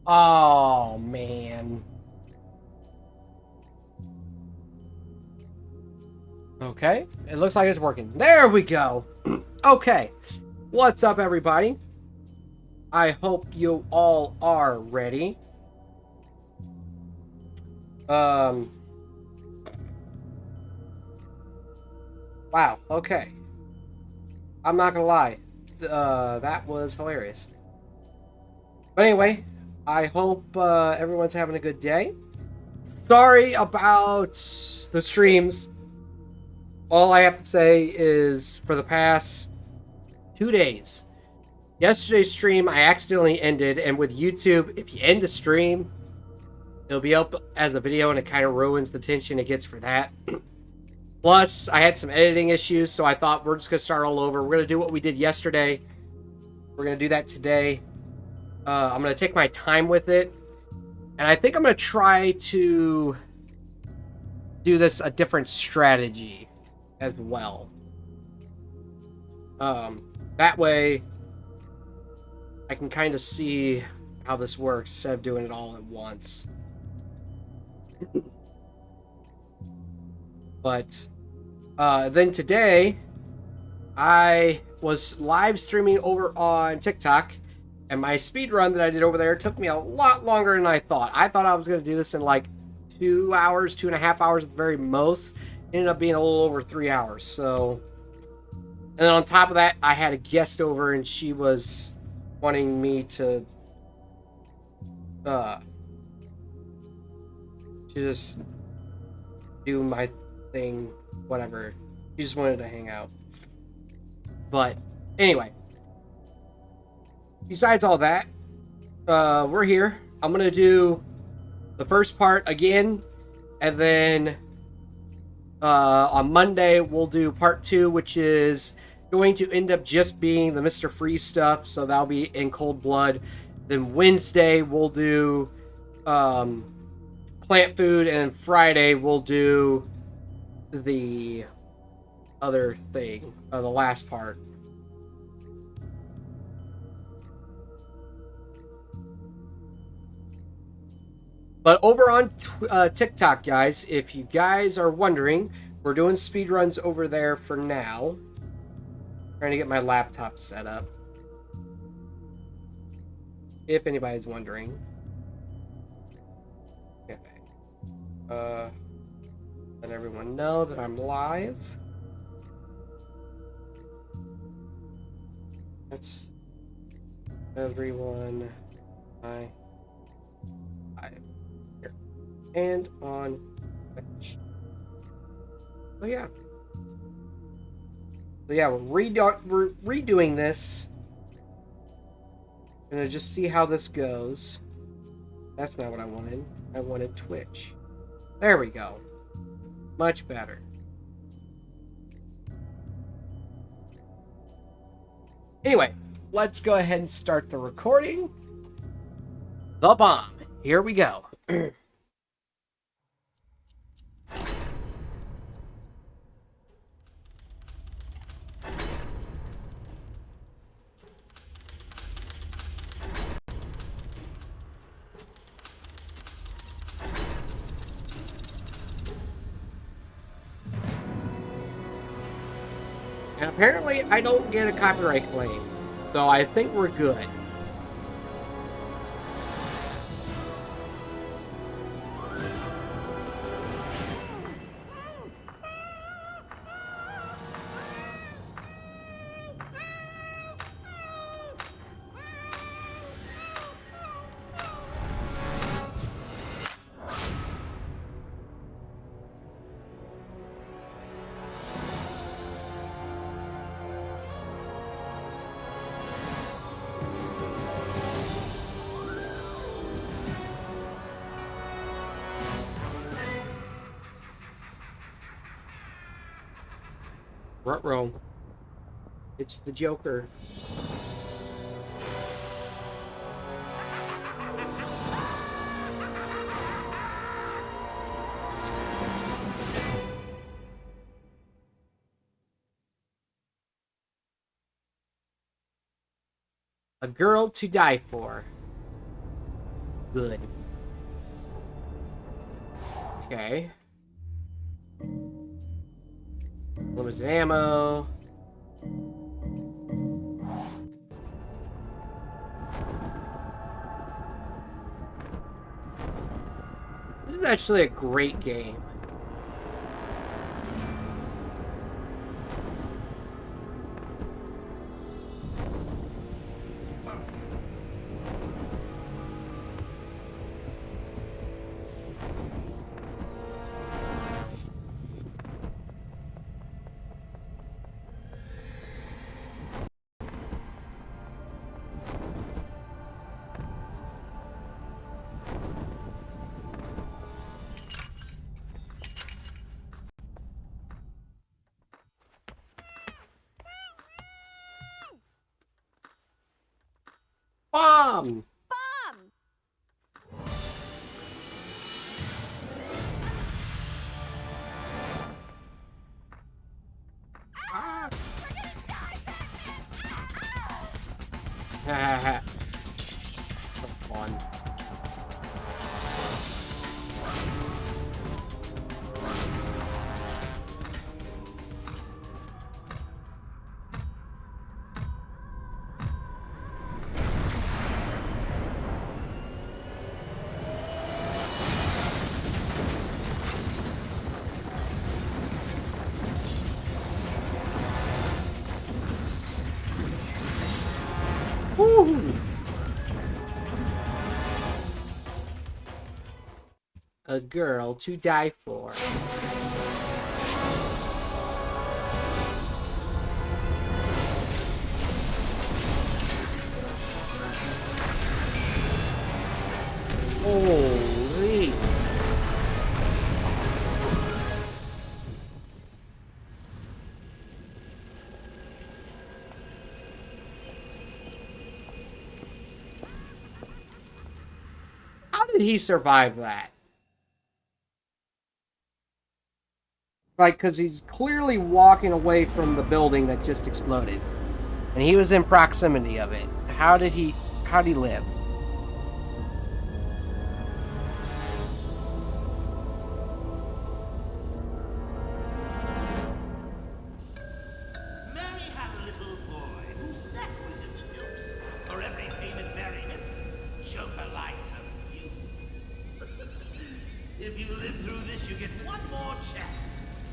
Oh, man. Okay, it looks like it's working. There we go. Okay, what's up, everybody? I hope you all are ready. Um, wow, okay. I'm not gonna lie. That was hilarious. But anyway, I hope everyone's having a good day. Sorry about the streams. All I have to say is for the past 2 days, yesterday's stream I accidentally ended, and with YouTube, if you end a stream, it'll be up as a video and it kind of ruins the tension it gets for that. Plus, I had some editing issues, so I thought we're just going to start all over. We're going to do what we did yesterday. We're going to do that today. I'm going to take my time with it. And I think I'm going to try to do this a different strategy as well. That way, I can kind of see how this works instead of doing it all at once. But then today, I was live streaming over on TikTok, and my speed run that I did over there took me a lot longer than I thought. I thought I was going to do this in like 2 hours, 2.5 hours at the very most. It ended up being a little over 3 hours. So, and then on top of that, I had a guest over, and she was wanting me to just do my thing, whatever. She just wanted to hang out. But anyway, besides all that, we're here. I'm gonna do the first part again, and then on Monday we'll do part 2, which is going to end up just being the Mr. Freeze stuff. So that'll be in Cold Blood. Then Wednesday we'll do plant food, and Friday we'll do the other thing, the last part. But over on TikTok, guys, if you guys are wondering, we're doing speedruns over there for now. Trying to get my laptop set up. If anybody's wondering. Okay. Let everyone know that I'm live. That's everyone. Hi. Here. And on Twitch. So yeah. We're redoing this. Gonna just see how this goes. That's not what I wanted. I wanted Twitch. There we go. Much better. Anyway, let's go ahead and start the recording. The bomb. Here we go. And apparently I don't get a copyright claim. So I think we're good. Ruh-roh. It's the Joker. A girl to die for. Good. Okay. Limited ammo. This is actually a great game. Bomb! Bomb! Ah. We're gonna die, Batman! Hahaha. So fun. Woo! A girl to die for. Holy. How did he survive that? Like, because he's clearly walking away from the building that just exploded. And he was in proximity of it. How'd he live? Mary had a little boy whose neck was in the noose. For every payment Mary misses, Joker lights a few. If you live through this, you get one more chance.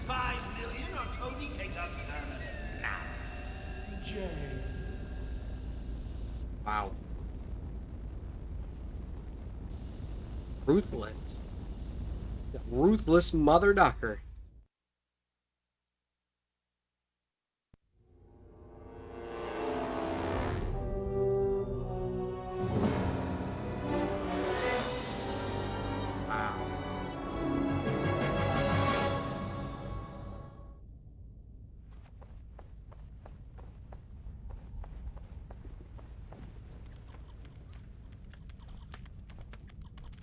5 million or Tony takes a permanent nap. Jay. Wow. Ruthless. The ruthless mother ducker. Wow.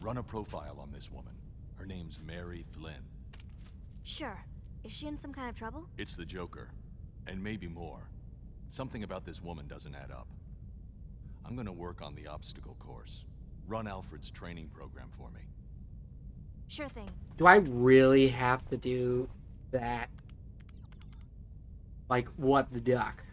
Run a profile on this woman. Her name's Mary Flynn. Sure. Is she in some kind of trouble? It's the Joker. And maybe more. Something about this woman doesn't add up. I'm gonna work on the obstacle course. Run Alfred's training program for me. Sure thing. Do I really have to do that? Like, what the duck?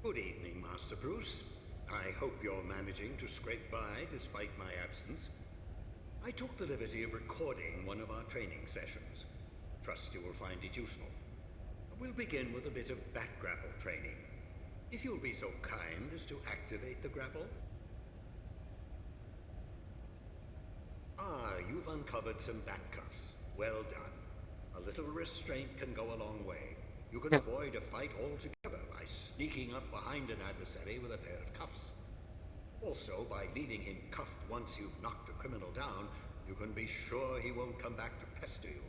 Good evening, Master Bruce. I hope you're managing to scrape by despite my absence. I took the liberty of recording one of our training sessions. Trust you will find it useful. We'll begin with a bit of back grapple training. If you'll be so kind as to activate the grapple. Ah, you've uncovered some back cuffs. Well done. A little restraint can go a long way. You can avoid a fight altogether by sneaking up behind an adversary with a pair of cuffs. Also, by leaving him cuffed once you've knocked a criminal down, you can be sure he won't come back to pester you.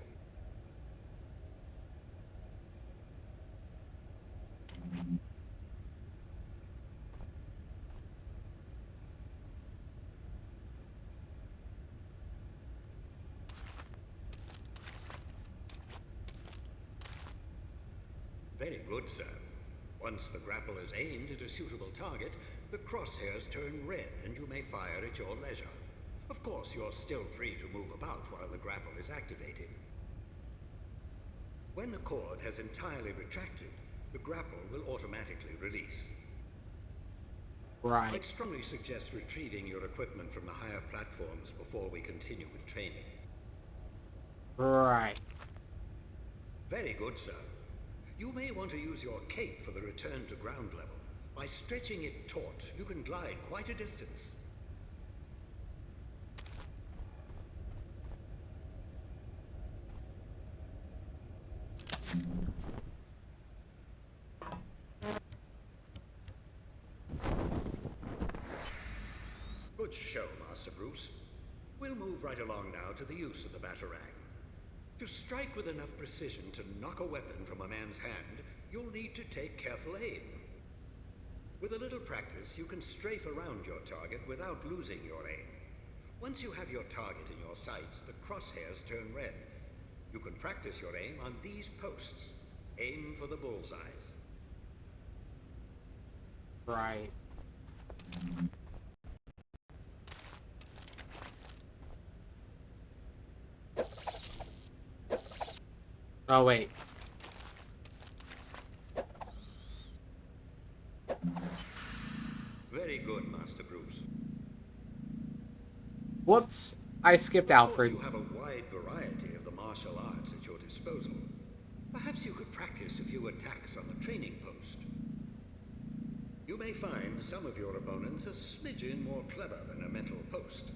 Very good, sir. Once the grapple is aimed at a suitable target, the crosshairs turn red and you may fire at your leisure. Of course, you're still free to move about while the grapple is activated. When the cord has entirely retracted, the grapple will automatically release. Right. I'd strongly suggest retrieving your equipment from the higher platforms before we continue with training. Right. Very good, sir. You may want to use your cape for the return to ground level. By stretching it taut, you can glide quite a distance. Good show, Master Bruce. We'll move right along now to the use of the batarang. To strike with enough precision to knock a weapon from a man's hand, you'll need to take careful aim. With a little practice, you can strafe around your target without losing your aim. Once you have your target in your sights, the crosshairs turn red. You can practice your aim on these posts. Aim for the bullseyes. Right. Oh, wait. Very good, Master Bruce. Whoops. I skipped Of course, Alfred. you have a wide variety of the martial arts at your disposal. Perhaps you could practice a few attacks on the training post. You may find some of your opponents a smidgen more clever than a metal post.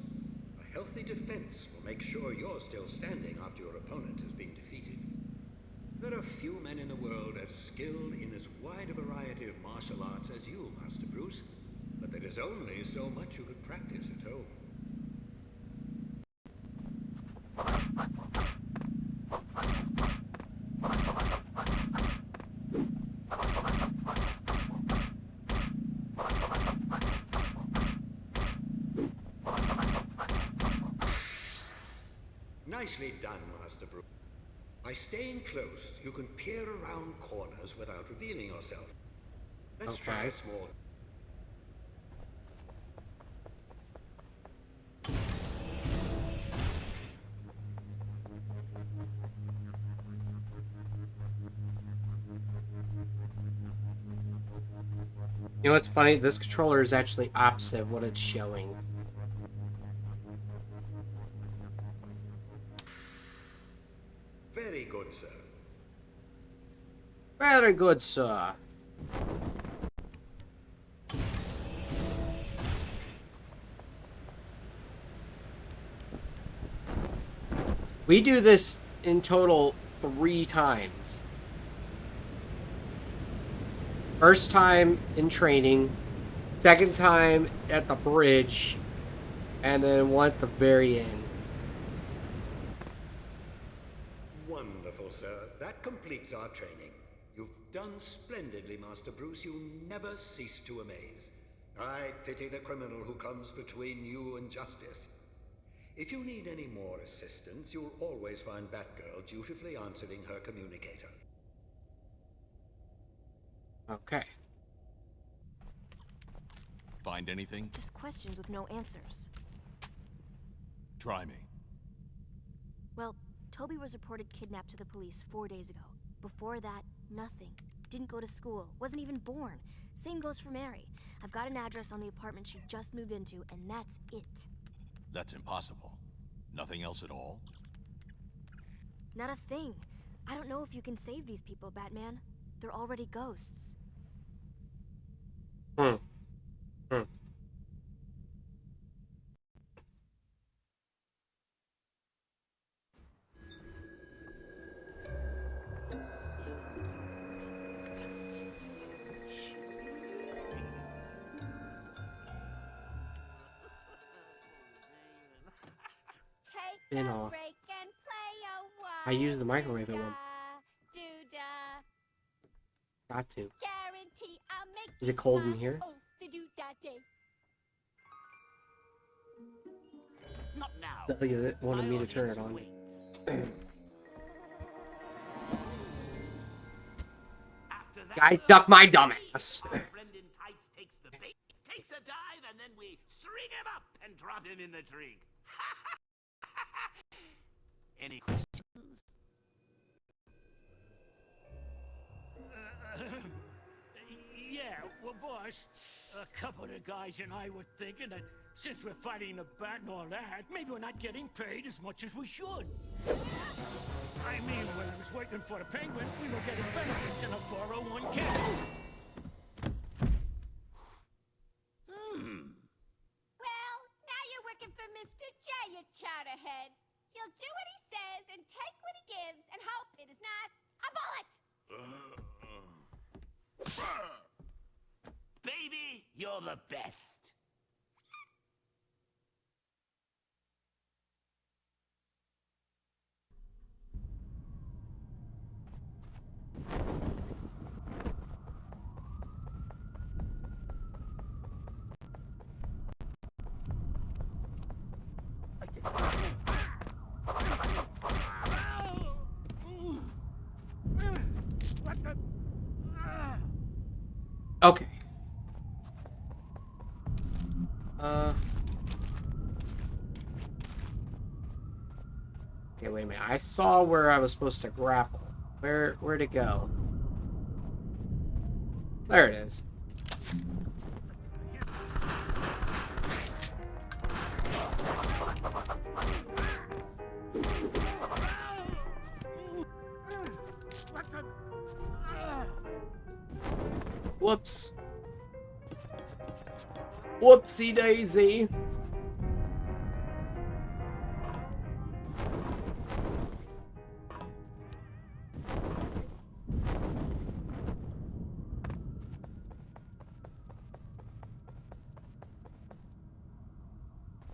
A healthy defense will make sure you're still standing after your opponent has been defeated. There are few men in the world as skilled in as wide a variety of martial arts as you, Master Bruce, but there is only so much you could practice at home. Nicely done, Master Bruce. By staying close, you can peer around corners without revealing yourself. Let's try a small... You know what's funny? This controller is actually opposite of what it's showing. Very good, sir. Very good, sir. We do this in total 3 times. First time in training, second time at the bridge, and then one at the very end. Wonderful, sir. That completes our training. You've done splendidly, Master Bruce. You never cease to amaze. I pity the criminal who comes between you and justice. If you need any more assistance, you'll always find Batgirl dutifully answering her communicator. Okay. Find anything? Just questions with no answers. Try me. Well, Toby was reported kidnapped to the police 4 days ago. Before that, nothing. Didn't go to school. Wasn't even born. Same goes for Mary. I've got an address on the apartment she just moved into, and that's it. That's impossible. Nothing else at all? Not a thing. I don't know if you can save these people, Batman. They're already ghosts. Spin off. I use the microwave at one. Got to. Is it cold in here? Not now. Look at it. Wanted me to turn it on. Guys, duck my dumbass. Our friend in tights takes the bait, takes a dive, and then we string him up and drop him in the trig. Any questions? Yeah, well, boss, a couple of the guys and I were thinking that since we're fighting the bat and all that, maybe we're not getting paid as much as we should. I mean, when I was working for the Penguin, we were getting benefits in a 401k. Well, now you're working for Mr. J, you chowderhead. He'll do what he says and take what he gives and hope it is not a bullet. Baby, you're the best. Okay. Okay, wait a minute. I saw where I was supposed to grapple. Where'd it go? There it is. Whoops. Whoopsie daisy.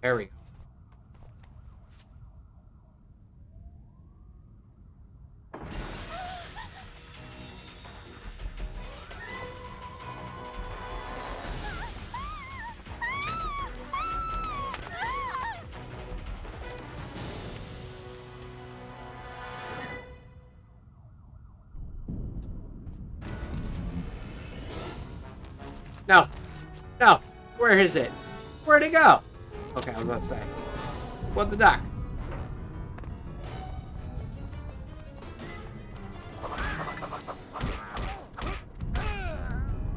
There we go. No. No. Where is it? Where'd it go? Okay, I was about to say. What the duck?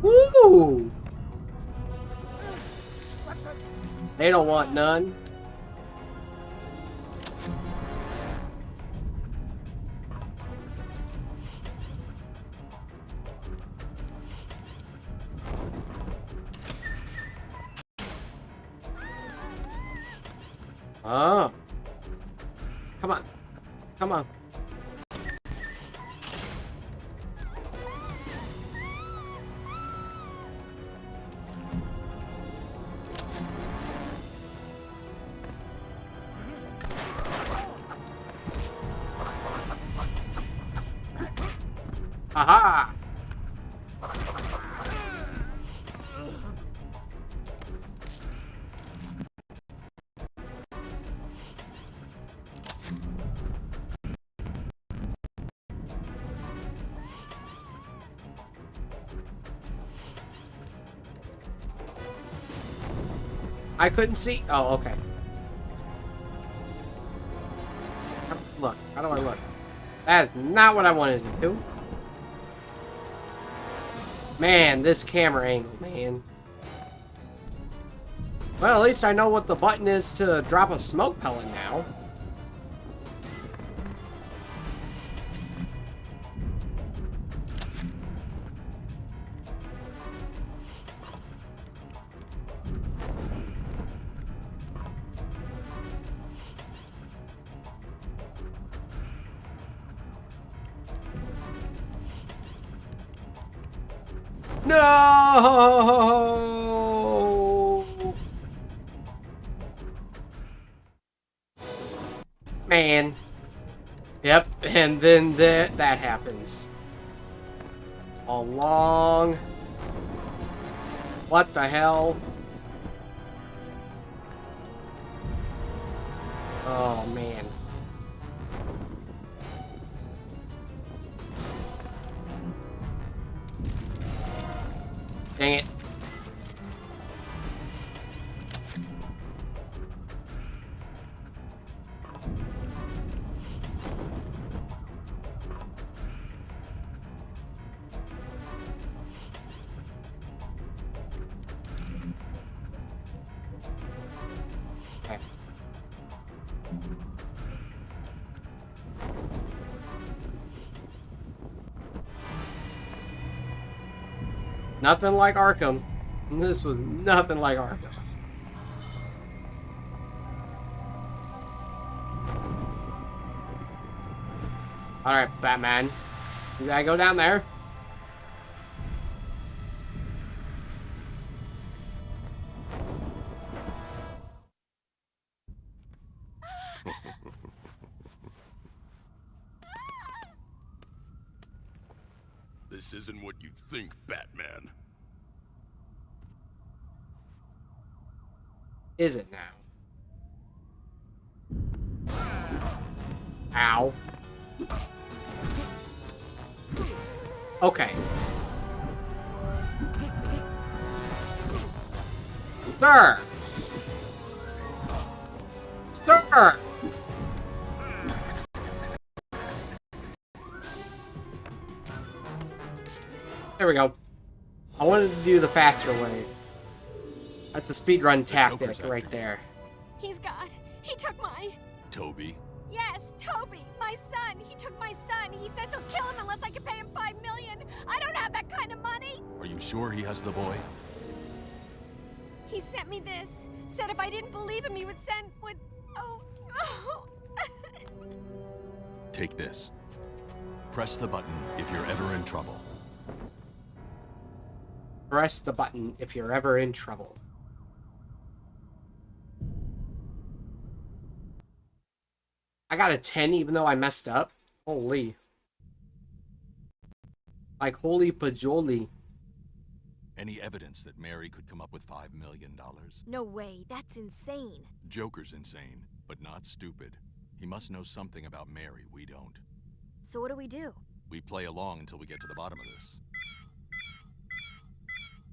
Woo! They don't want none. Oh. Come on. Come on. Aha! I couldn't see. Oh, okay. Look. How do I look? That is not what I wanted to do. Man, this camera angle, man. Well, at least I know what the button is to drop a smoke pellet now. No! Man. Yep, and then that happens. Along. What the hell? Oh, man. Dang it. Okay. Nothing like Arkham. This was nothing like Arkham. Alright, Batman. You gotta go down there. This isn't what you think, Batman. Is it now? Ow. Okay. Sir! Sir! There we go. I wanted to do the faster way. That's a speedrun tactic Joker's right after you. there. He took my... Toby? Yes, Toby, my son. He took my son. He says he'll kill him unless I can pay him $5 million. I don't have that kind of money. Are you sure he has the boy? He sent me this. Said if I didn't believe him, he would send... Oh. Take this. Press the button if you're ever in trouble. Press the button if you're ever in trouble. I got a 10 even though I messed up. Holy. Like holy pajoli. Any evidence that Mary could come up with $5 million? No way, that's insane. Joker's insane, but not stupid. He must know something about Mary we don't. So what do? We play along until we get to the bottom of this.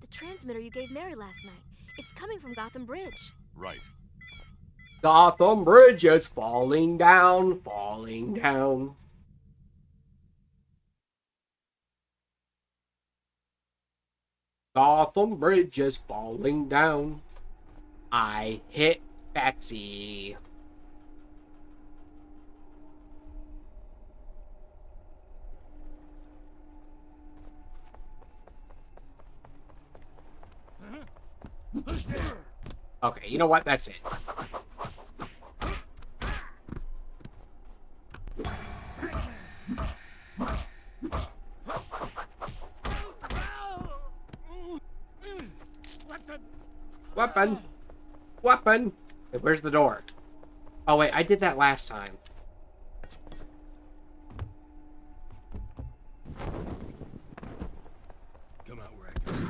The transmitter you gave Mary last night. It's coming from Gotham Bridge. Right. Gotham Bridge is falling down, falling down. Gotham Bridge is falling down. I hit Betsy. Okay, you know what? That's it. Weapon! Weapon! Wait, where's the door? Oh wait, I did that last time. Come out where I can.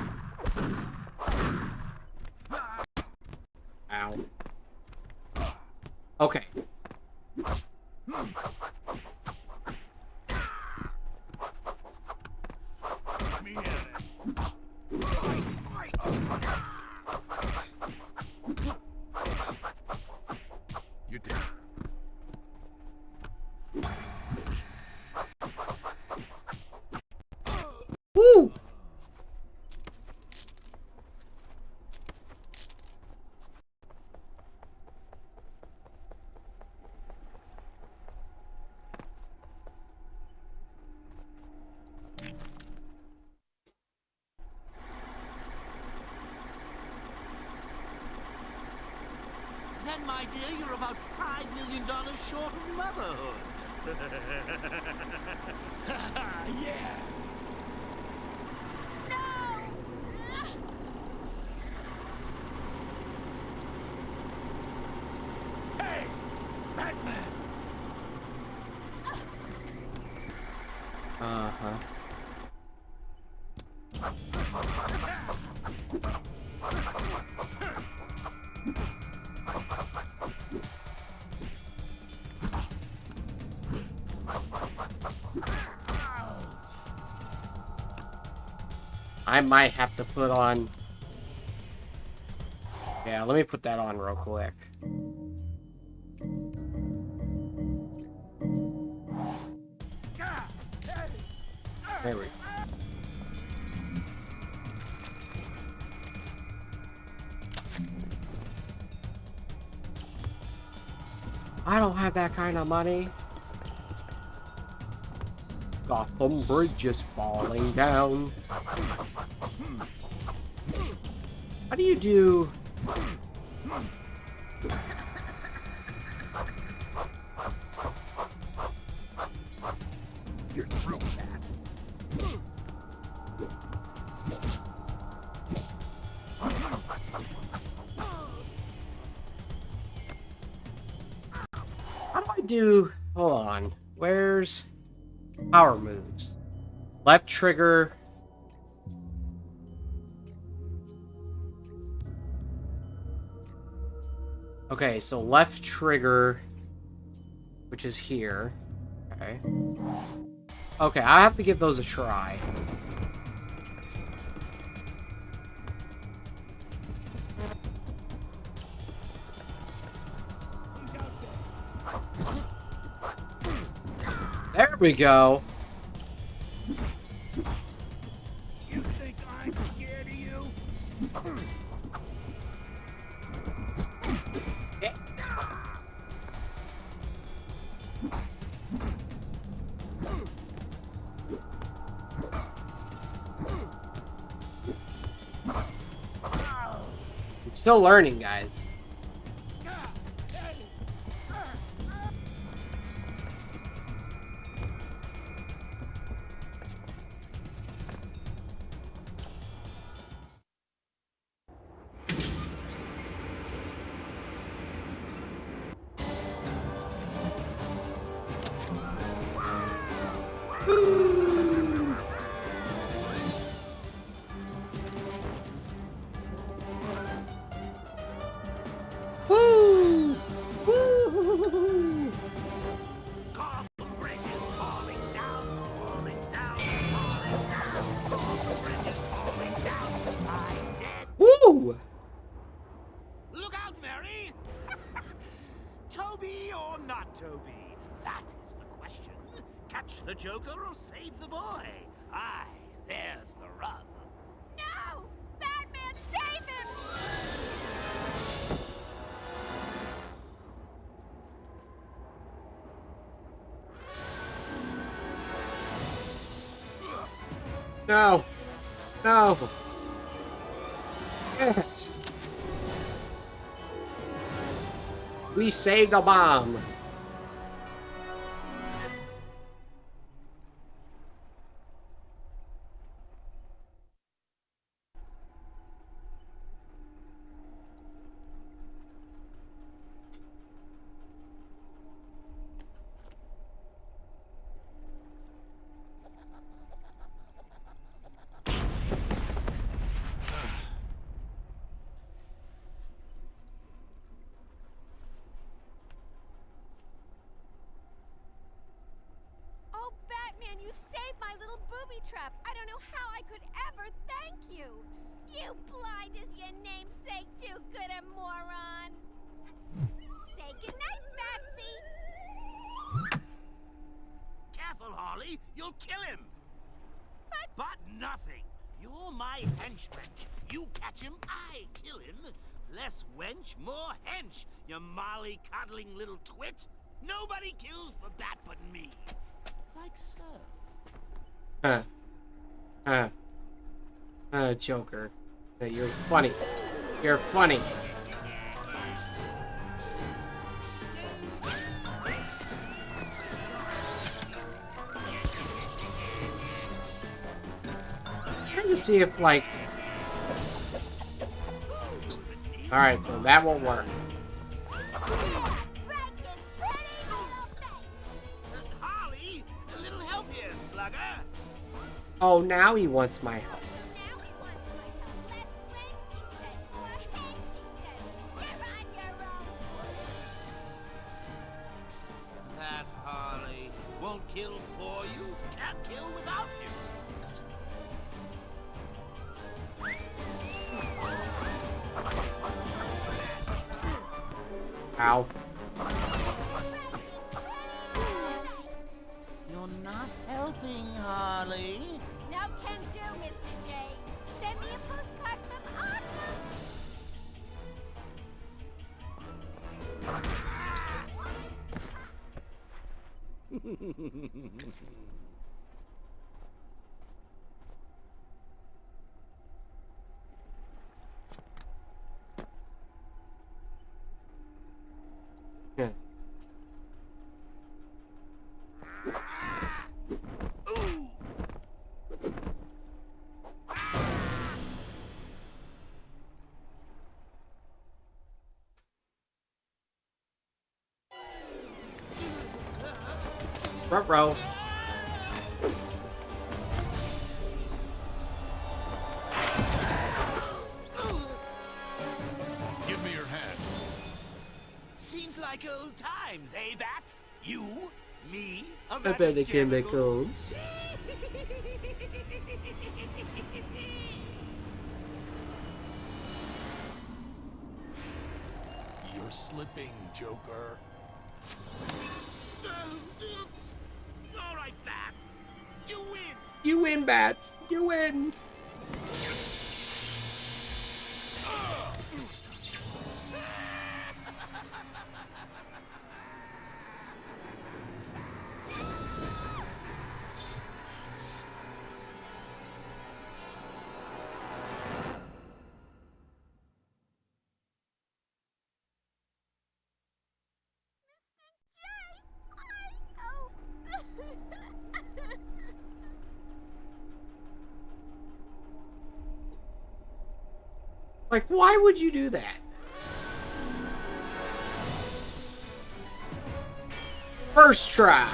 Ow. Okay. You're dead. Woo! Then, my dear, you're about $5 million short of motherhood. Yeah. Hey, Batman. Uh-huh. I might have to put on... Yeah, let me put that on real quick. There we go. I don't have that kind of money. Gotham Bridge is falling down. How do you do... You're through that. How do I do... Hold on. Where's... Power moves? Left trigger... Okay, so left trigger, which is here. Okay. Okay, I have to give those a try. There we go. You think I'm scared of you? I'm still learning, guys. Woo! Woo! Gotham Bridge is falling down, falling down, falling down. Gotham Bridge is falling down. I'm dead. Woo! Look out, Mary! Toby or not Toby? That is the question. Catch the Joker or save the boy? Aye, there's the rub. No! Batman, save him! No! No! Yes! We saved a bomb! Oh, Batman, you saved my little booby trap. I don't know how I could ever thank you. You blind as your namesake, do-gooder moron. Say goodnight, Batsy. Careful, Harley. You'll kill him. But nothing. You're my hench wench. You catch him, I kill him. Less wench, more hench. You molly-coddling little twit. Nobody kills the bat but me. Like so. Joker. You're funny. You're funny. Trying to see if, like... Alright, so that won't work. Harley, a little help here, slugger. Oh, now he wants my help. Now he wants my help. Less wench, he said. More hench, he said. You're on your own. That Harley won't kill for you, can't kill without you. Ow. You're not helping, Harley. No can do, Mr. J. Send me a postcard from Arkham. Yeah. Front row. Give me your hand. Seems like old times, eh, Bats? You, me, a I bet it chemicals. You're slipping, Joker. Oops. All right, Bats. You win. You win, Bats. You win. Like, why would you do that? First try.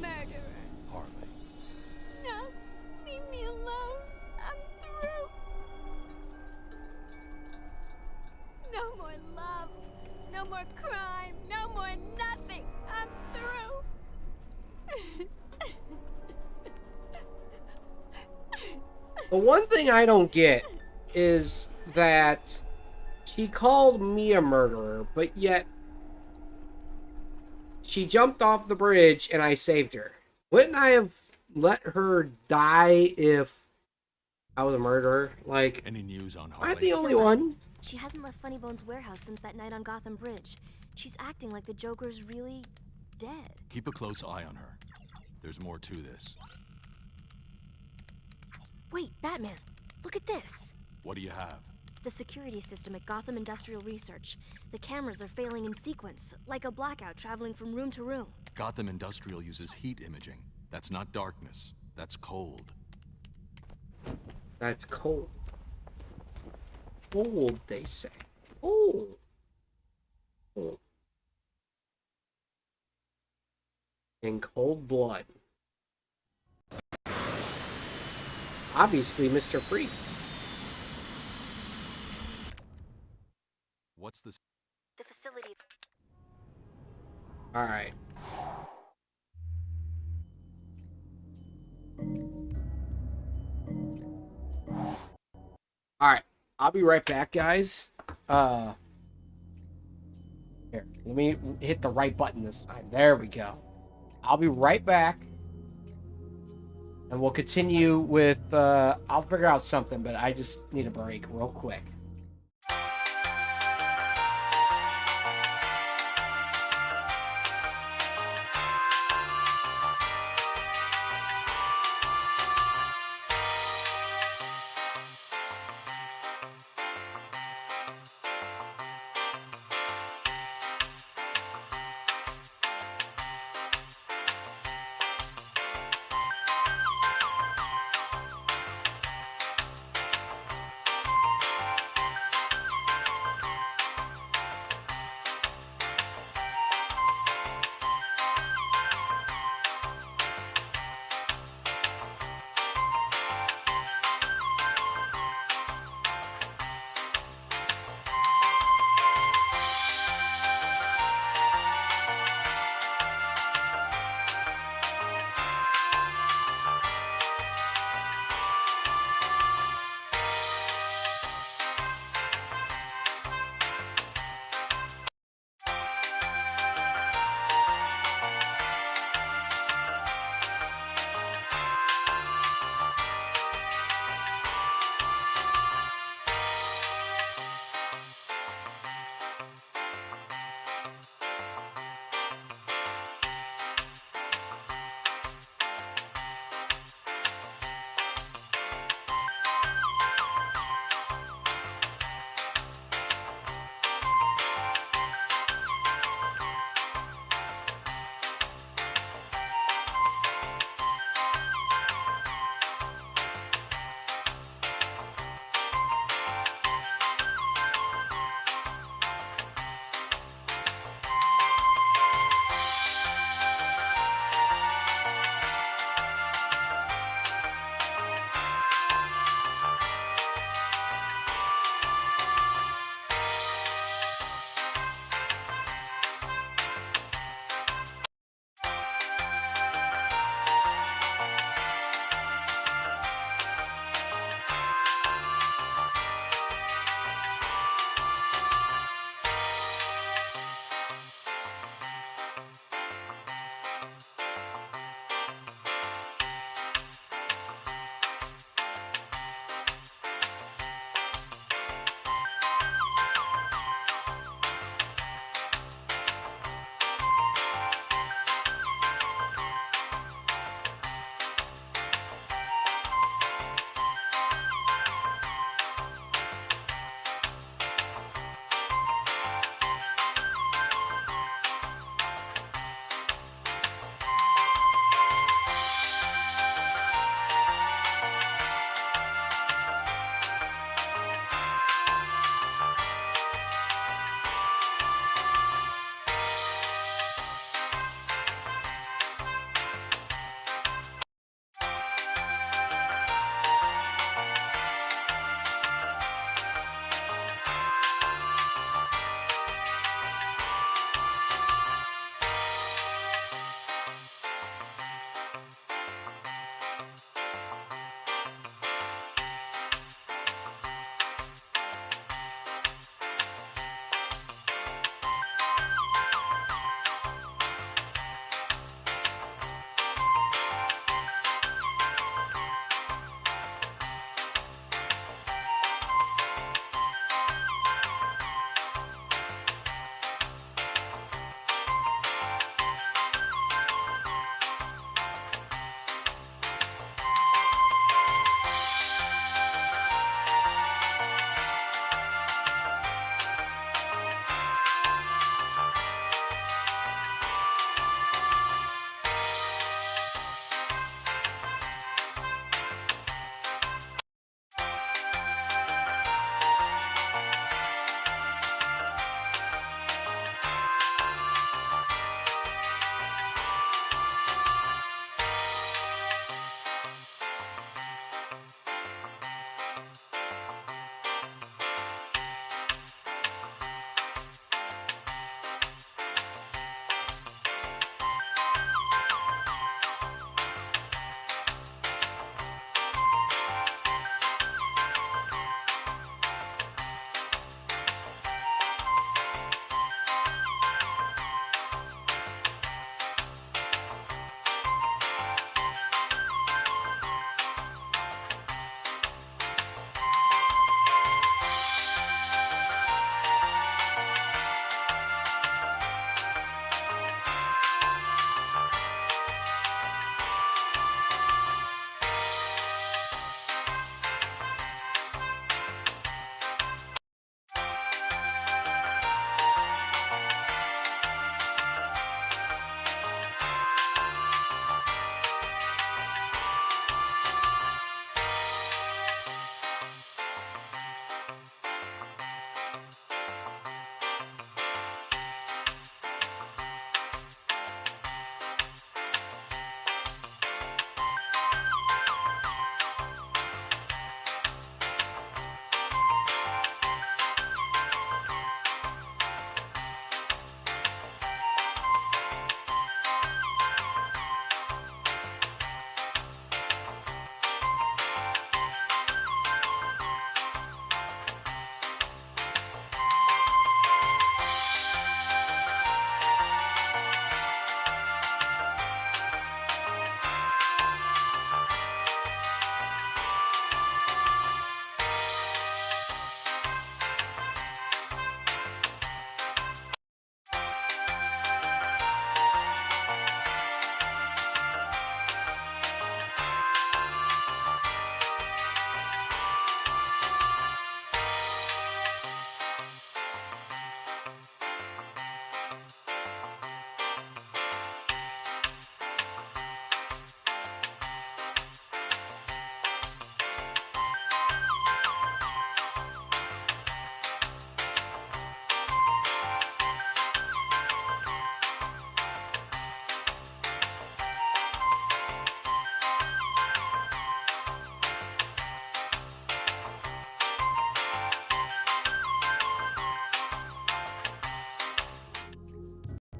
Murderer. Harley. No, leave me alone. I'm through. No more love. No more crime. No more nothing. I'm through. The one thing I don't get is that she called me a murderer, but yet she jumped off the bridge and I saved her. Wouldn't I have let her die if I was a murderer? Like, Any news on am Harley? I the only one? She hasn't left Funnybone's warehouse since that night on Gotham Bridge. She's acting like the Joker's really dead. Keep a close eye on her. There's more to this. Wait, Batman, look at this. What do you have? The security system at Gotham Industrial Research. The cameras are failing in sequence, like a blackout traveling from room to room. Gotham Industrial uses heat imaging. That's not darkness. That's cold. That's cold. Cold, they say. Oh. Oh. In cold blood. Obviously, Mr. Freeze. What's this? The facility. Alright. Alright. I'll be right back, guys. Here, let me hit the right button this time. There we go. I'll be right back. And we'll continue with, I'll figure out something, but I just need a break real quick.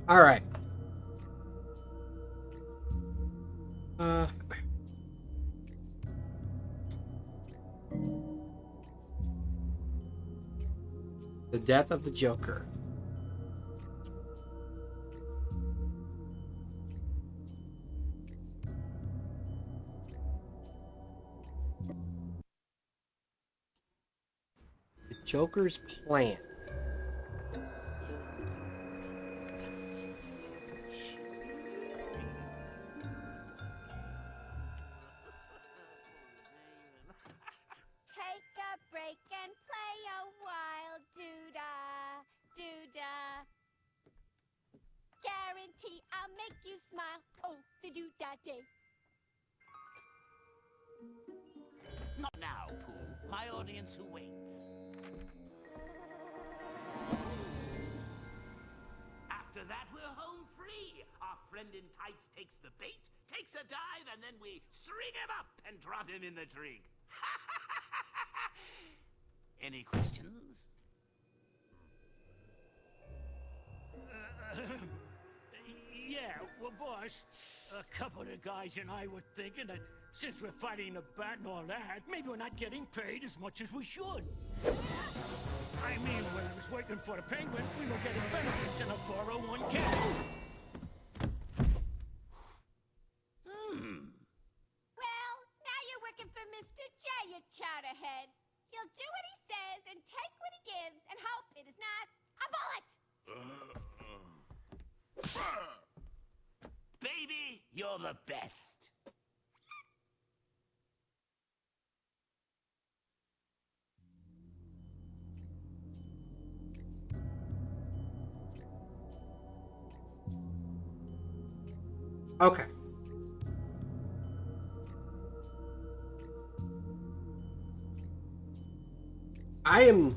All right. The death of the Joker. The Joker's plan. Take a break and play a while. Doo-dah, doo-dah. Guarantee I'll make you smile. Oh, the doo-dah day. Not now, Pooh. My audience who waits. After that, we're home free. Our friend in tights takes the bait, takes a dive, and then we string him up and drop him in the trig. Any questions? Yeah, well, boss, a couple of guys and I were thinking that since we're fighting the bat and all that, maybe we're not getting paid as much as we should. I mean, when I was working for the Penguin, we were getting benefits in a 401k. Well, now you're working for Mr. J, you chowderhead. He'll do what he says and take what he gives and hope it is not a bullet. Baby, you're the best. Okay. I am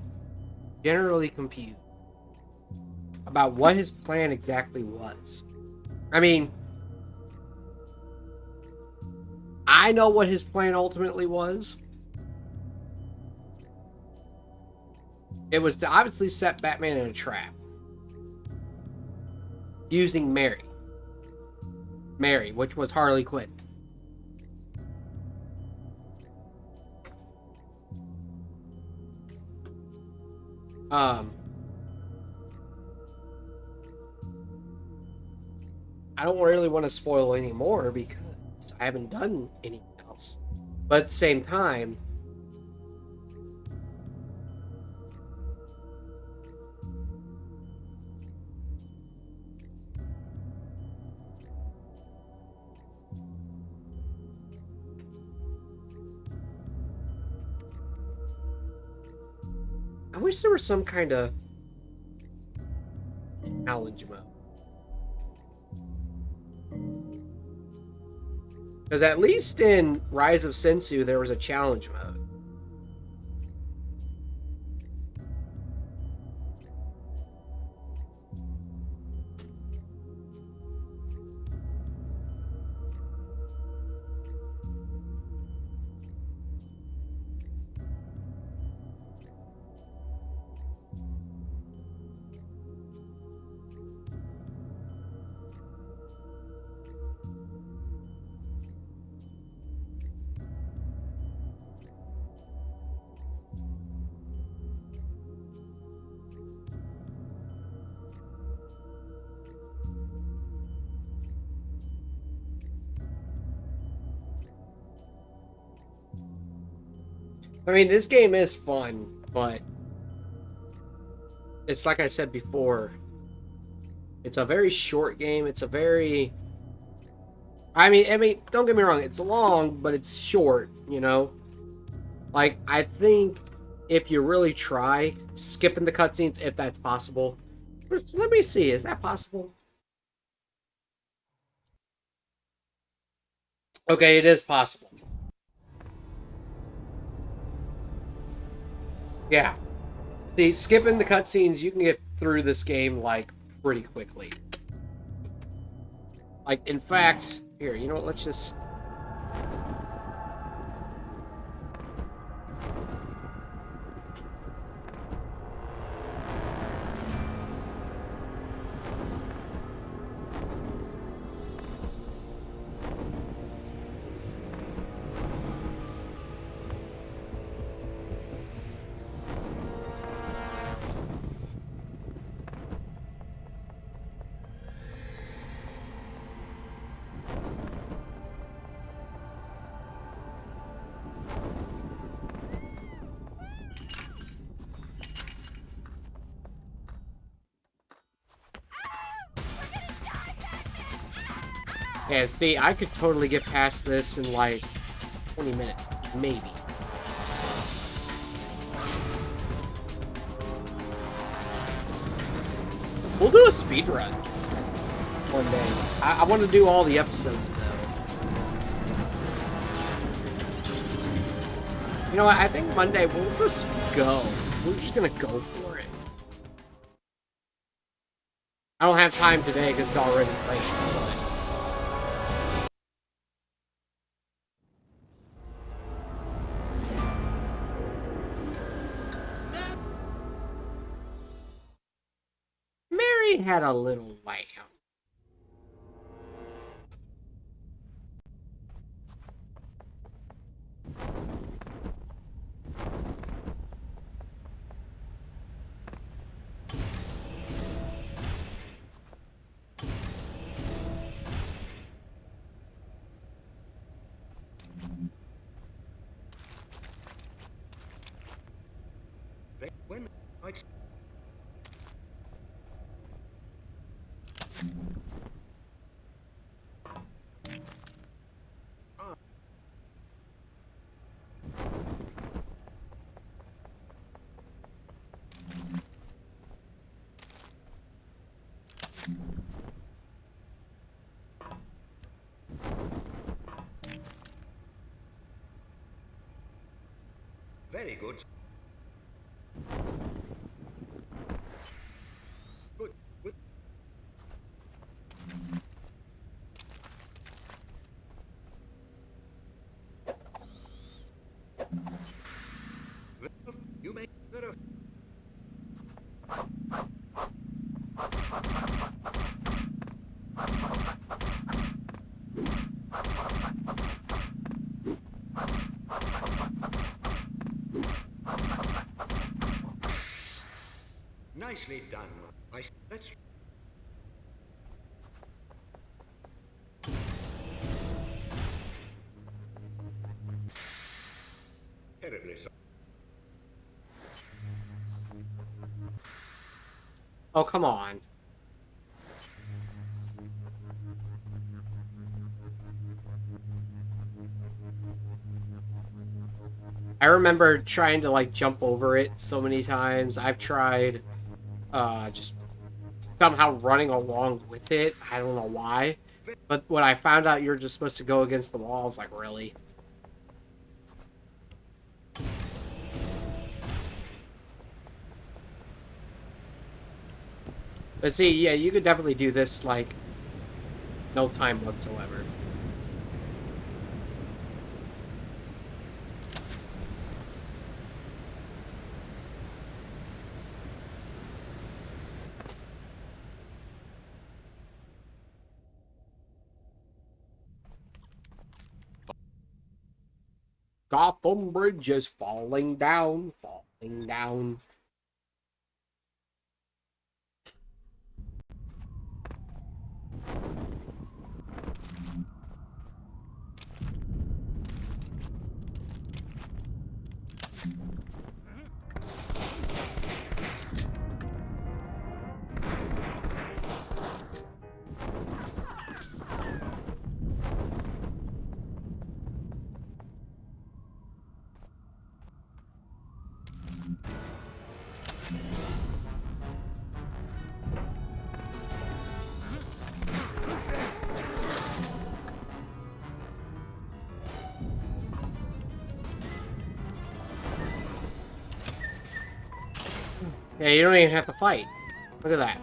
generally confused about what his plan exactly was. I mean, I know what his plan ultimately was. It was to obviously set Batman in a trap. Using Mary. Mary, which was Harley Quinn. I don't really want to spoil any more because I haven't done anything else. But at the same time, I wish there was some kind of challenge mode. Because at least in Rise of Sensu, there was a challenge mode. I mean, this game is fun, but it's like I said before. It's a very short game. It's a very... I mean, don't get me wrong. It's long, but it's short, you know? Like, I think if you really try skipping the cutscenes, if that's possible. Let me see. Is that possible? Okay, it is possible. Yeah. See, skipping the cutscenes, you can get through this game, like, pretty quickly. Like, in fact, here, you know what, let's just... Yeah, see, I could totally get past this in like 20 minutes, maybe. We'll do a speed run one day. I want to do all the episodes, though. You know what? I think Monday we'll just go. We're just gonna go for it. I don't have time today because it's already late, but... Mary had a little lamb. When I... Very good. Good. Good. You may... Nicely done. That's... Terribly so. Oh, come on. I remember trying to, like, jump over it so many times. I've tried, just somehow running along with it. I don't know why. But when I found out you were just supposed to go against the wall, I was like, really? But see, yeah, you could definitely do this, like, no time whatsoever. Gotham Bridge is falling down, falling down. Yeah, you don't even have to fight. Look at that.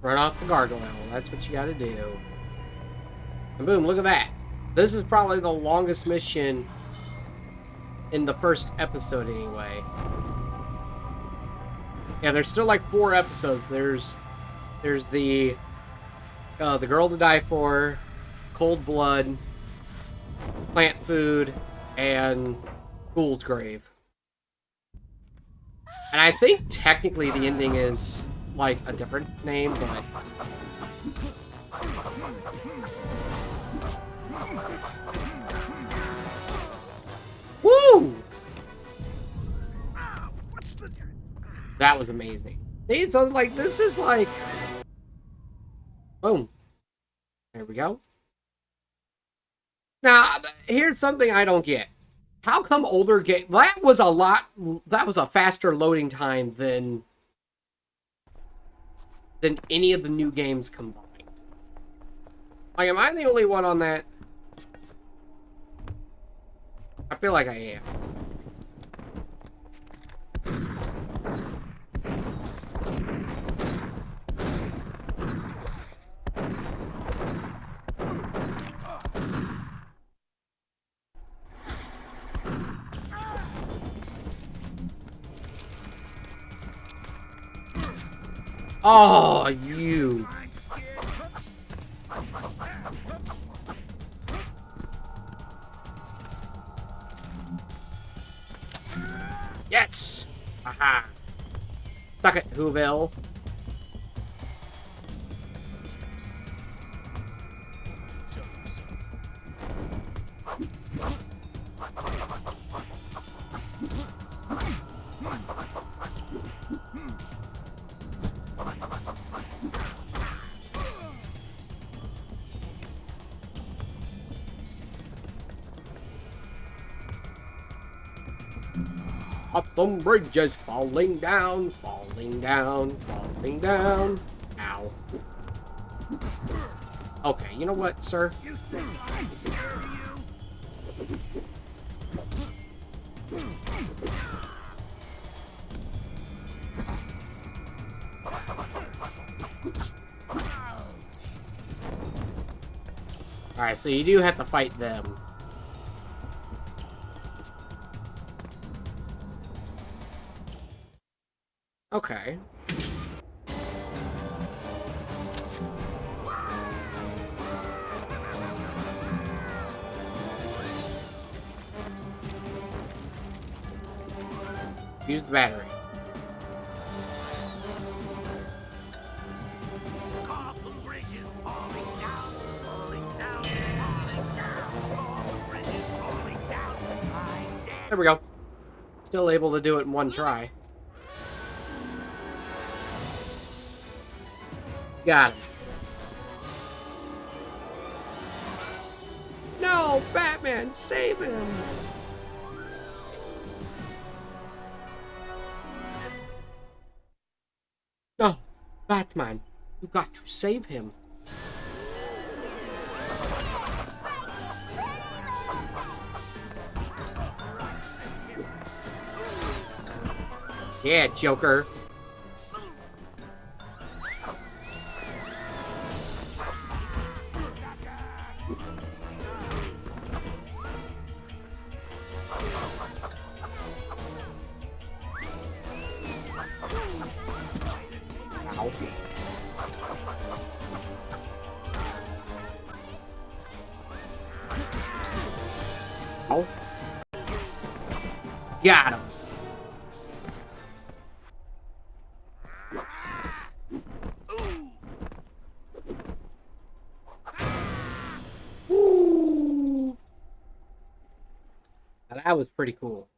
Run off the gargoyle. That's what you gotta do. And boom, look at that. This is probably the longest mission in the first episode anyway. Yeah, there's still like 4 episodes. There's the Girl to Die For, Cold Blood, Plant Food, and Fool's Grave. And I think technically the ending is like a different name, but woo! That was amazing. See, so like this is like boom. There we go. Now, here's something I don't get. How come older game... That was a faster loading time than any of the new games combined. Like, am I the only one on that? I feel like I am. Oh, you. Yes! Aha! Suck it, Whoville. Up some bridges, falling down, falling down, falling down. Ow. Okay, you know what, sir? Alright, so you do have to fight them. Okay. Use the battery. There we go. Still able to do it in one try. Got it. No, Batman, save him! No, Batman, you got to save him. Yeah, Joker. Ow. Got him. Ooh. Now that was pretty cool.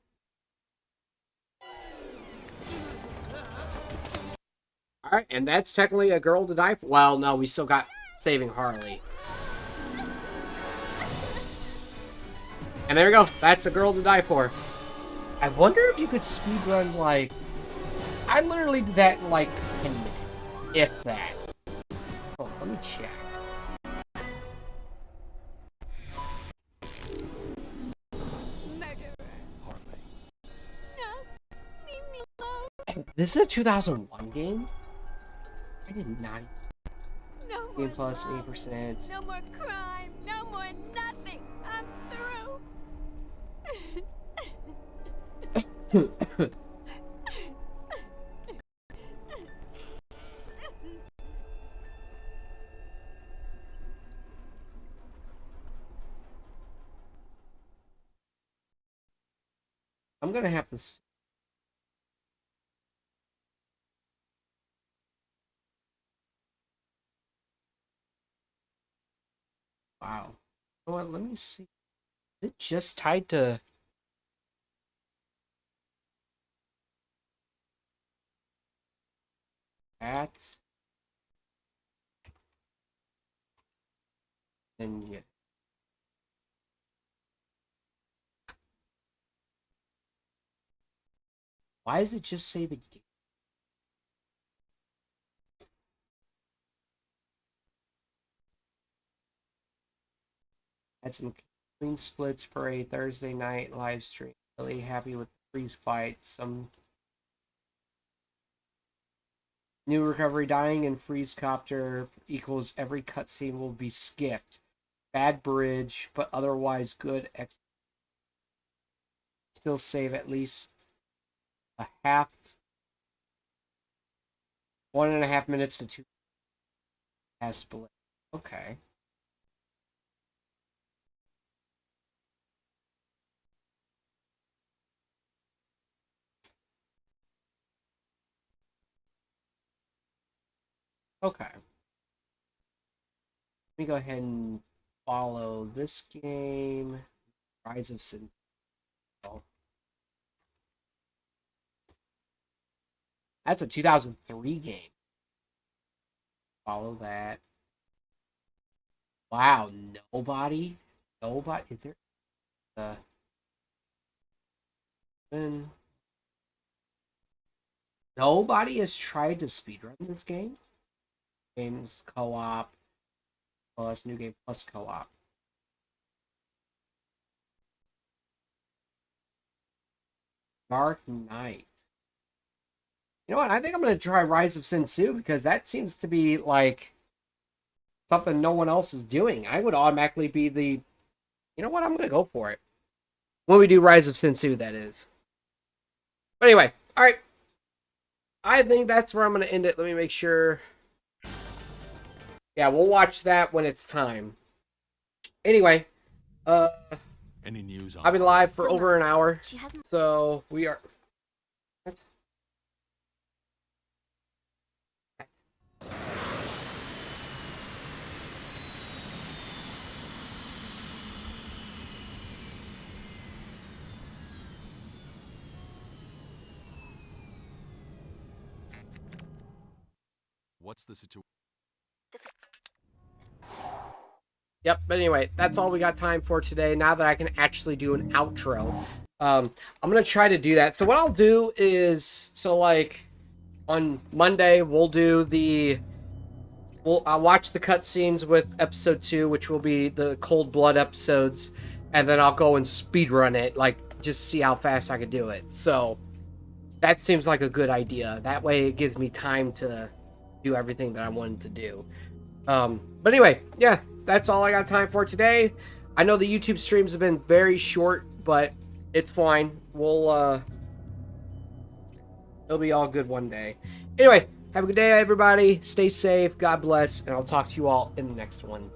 Alright, and that's technically a girl to die for. Well, no, we still got saving Harley. And there we go. That's a girl to die for. I wonder if you could speedrun, like... I literally did that in, like, 10 minutes. If that. Oh, let me check. This is a 2001 game? I did not Game more plus love, 8%. no more crime, no more nothing. I'm through. I'm gonna have this. Wow. You know what? Let me see. Is it just tied to? That's. And yeah. Why does it just say the game? Had some clean splits for a Thursday night live stream. Really happy with the freeze fight. Some new recovery dying and freeze copter equals every cutscene will be skipped. Bad bridge, but otherwise good. Still save at least a half, 1.5 minutes to 2 has split. Okay. Okay. Let me go ahead and follow this game. Rise of Sin. That's a 2003 game. Follow that. Wow, nobody? Nobody? Is there? Then nobody has tried to speedrun this game? Games co-op plus new game plus co-op. Dark Knight. You know what? I think I'm gonna try Rise of Sin 2 because that seems to be like something no one else is doing. I would automatically be the. You know what? I'm gonna go for it when we do Rise of Sin 2. That is. But anyway, all right. I think that's where I'm gonna end it. Let me make sure. Yeah, we'll watch that when it's time. Anyway, Any news on I've been live for Still over an hour, She hasn't. so we are. What? What's the situation? Yep, but anyway, that's all we got time for today. Now that I can actually do an outro, I'm gonna try to do that. So what I'll do is, so like on Monday we'll do I'll watch the cutscenes with episode 2, which will be the Cold Blood episodes, and then I'll go and speedrun it, like just see how fast I can do it. So that seems like a good idea. That way it gives me time to do everything that I wanted to do. But anyway, yeah, that's all I got time for today. I know the YouTube streams have been very short, but it's fine. It'll be all good one day. Anyway, have a good day, everybody. Stay safe. God bless, and I'll talk to you all in the next one.